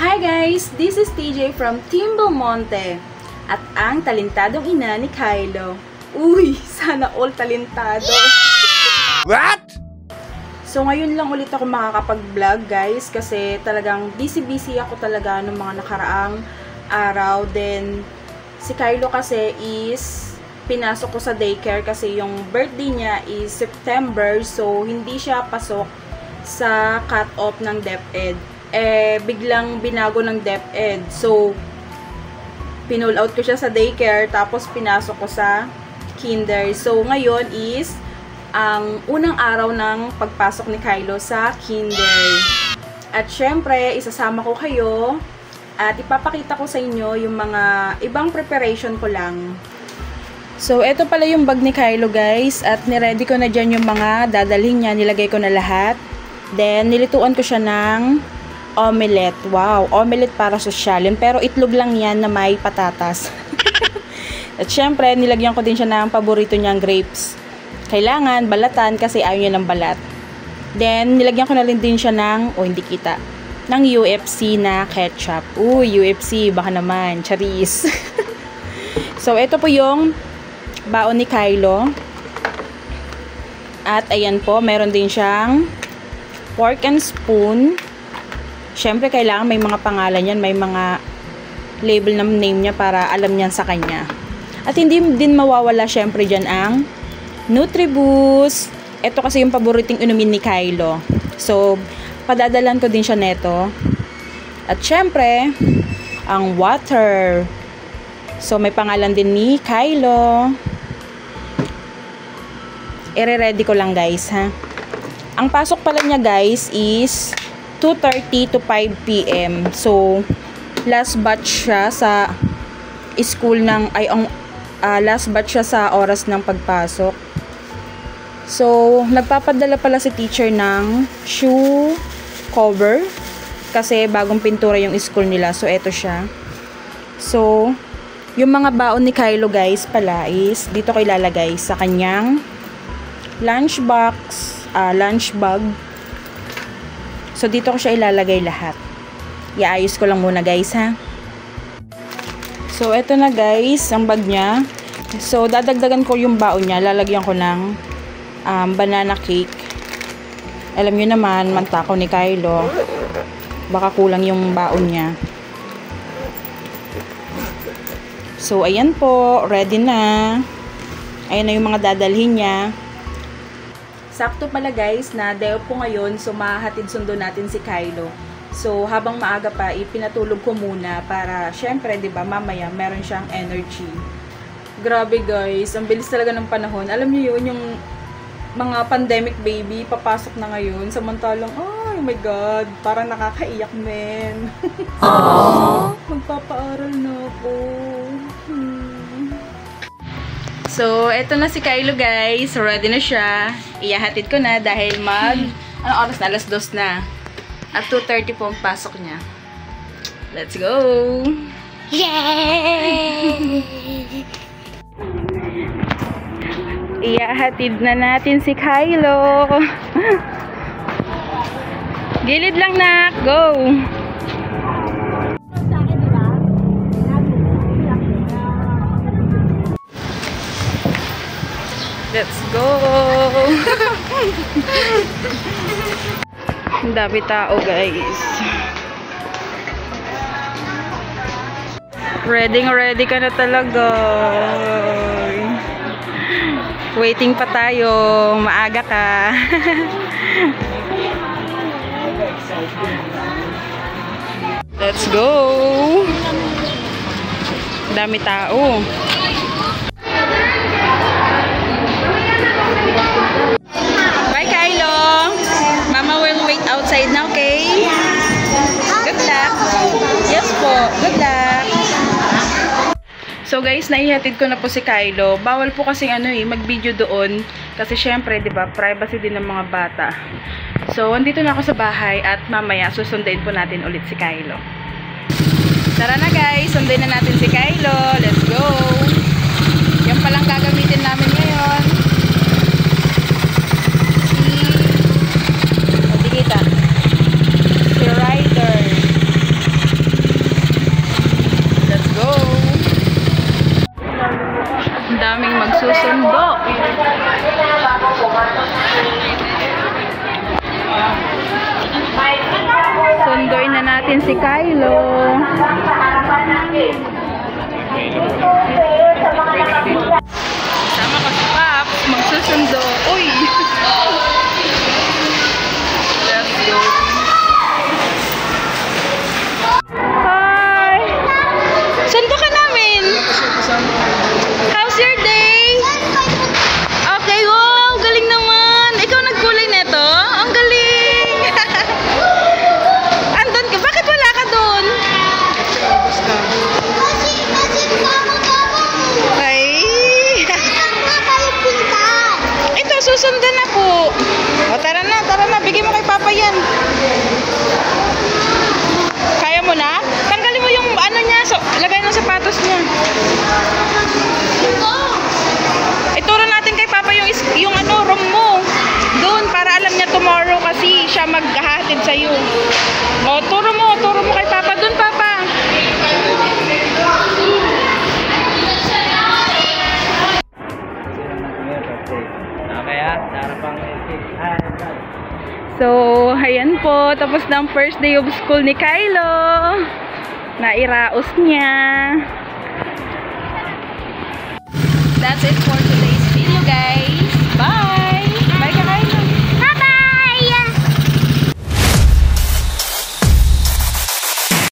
Hi guys! This is TJ from Team Belmonte at ang talentadong ina ni Kylo. Uy! Sana all talentado! Yeah! What? So ngayon lang ulit ako makakapag-vlog guys kasi talagang busy ako talaga ng mga nakaraang araw. Then si Kylo kasi is pinasok ko sa daycare kasi yung birthday niya is September, so hindi siya pasok sa cut-off ng DepEd. Biglang binago ng DepEd. So, pinull out ko siya sa daycare, tapos pinasok ko sa kinder. So, ngayon is ang unang araw ng pagpasok ni Kylo sa kinder. At syempre, isasama ko kayo at ipapakita ko sa inyo yung mga ibang preparation ko lang. So, eto pala yung bag ni Kylo guys, at niready ko na dyan yung mga dadalhin niya, nilagay ko na lahat. Then, nilituan ko siya ng omelette. Wow, omelette para sosyalin. Pero itlog lang yan na may patatas. At syempre, nilagyan ko din siya ng paborito niyang grapes. Kailangan balatan kasi ayaw niya ng balat. Then, nilagyan ko na rin din siya ng, hindi kita, ng UFC na ketchup. UFC, baka naman, charis. So, ito po yung baon ni Kylo. At ayan po, meron din siyang fork and spoon. Syempre, kailangan may mga pangalan yan, may mga label ng name niya para alam niyan sa kanya. At hindi din mawawala syempre dyan ang Nutriboost. Ito kasi yung paboriting inumin ni Kylo. So, padadalan ko din siya neto. At syempre, ang water. So, may pangalan din ni Kylo. I-ready ko lang guys, ha. Ang pasok pala niya guys is 2:30 to 5 PM. So, last batch siya sa school ng, last batch siya sa oras ng pagpasok. So, nagpapadala pala si teacher ng shoe cover kasi bagong pintura yung school nila. So, eto siya. So, yung mga baon ni Kylo guys pala is dito ko ilalagay sa kanyang lunch bag. So, dito ko siya ilalagay lahat. Iayos ko lang muna guys, ha. So, eto na guys, ang bag niya. So, dadagdagan ko yung baon niya. Lalagyan ko ng banana cake. Alam niyo naman, mantakaw ni Kylo. Baka kulang yung baon niya. So, ayan po. Ready na. Ayan na yung mga dadalhin niya. Sakto pala guys na day off po ngayon, so mahahatid sundo natin si Kylo. So habang maaga pa, ipinatulog ko muna para syempre 'di ba mamaya meron siyang energy. Grabe guys, ang bilis talaga ng panahon. Alam niyo yun, yung mga pandemic baby papasok na ngayon, samantalang oh my god, parang nakakaiyak men. Magpapaaral na ako. So, eto na si Kylo guys. Ready na siya. Iyahatid ko na dahil anong oras na? Alas 2 na. At 2:30 po ang pasok niya. Let's go! Yay! Iyahatid na natin si Kylo. Gilid lang nak. Go! Let's go! Ang dami tao guys. Ready ka na talaga. Waiting pa tayo. Maaga ka. Let's go! Ang dami tao. Bye, Kylo. Mama will wait outside now, okay? Good luck. Yes po. Good luck. So guys, naihatid ko na po si Kylo. Bawal po kasi mag-video doon kasi syempre, 'di ba, privacy din ng mga bata. So, andito na ako sa bahay at mamaya susunduin po natin ulit si Kylo. Tara na guys, sunduin na natin si Kylo. Let's go. Yan palang gagamitin namin ngayon. Si Ryder. natin si Kylo. Sama ko si Pops. Magsusundo. Uy! Let's go. Hi! Sundo ka namin! How's your day? Okay, wow! Galing naman! Ikaw nagkulay neto? Ang galing! Andun ka? Bakit wala ka doon? Ay! Ito, susundan ako. O, tara na. Bigay mo kay Papa yan. Kaya mo na? Tanggalin mo yung ano niya. So, lagay ng sapatos niya. Ituro natin kay Papa yung ano, room mo. Doon, para alam niya tomorrow kasi siya maghahatid sa'yo. O, turo mo kay Papa. Doon, Papa. So, ayan po. Tapos na ang first day of school ni Kylo. Nairaos niya. That's it for today's video, guys.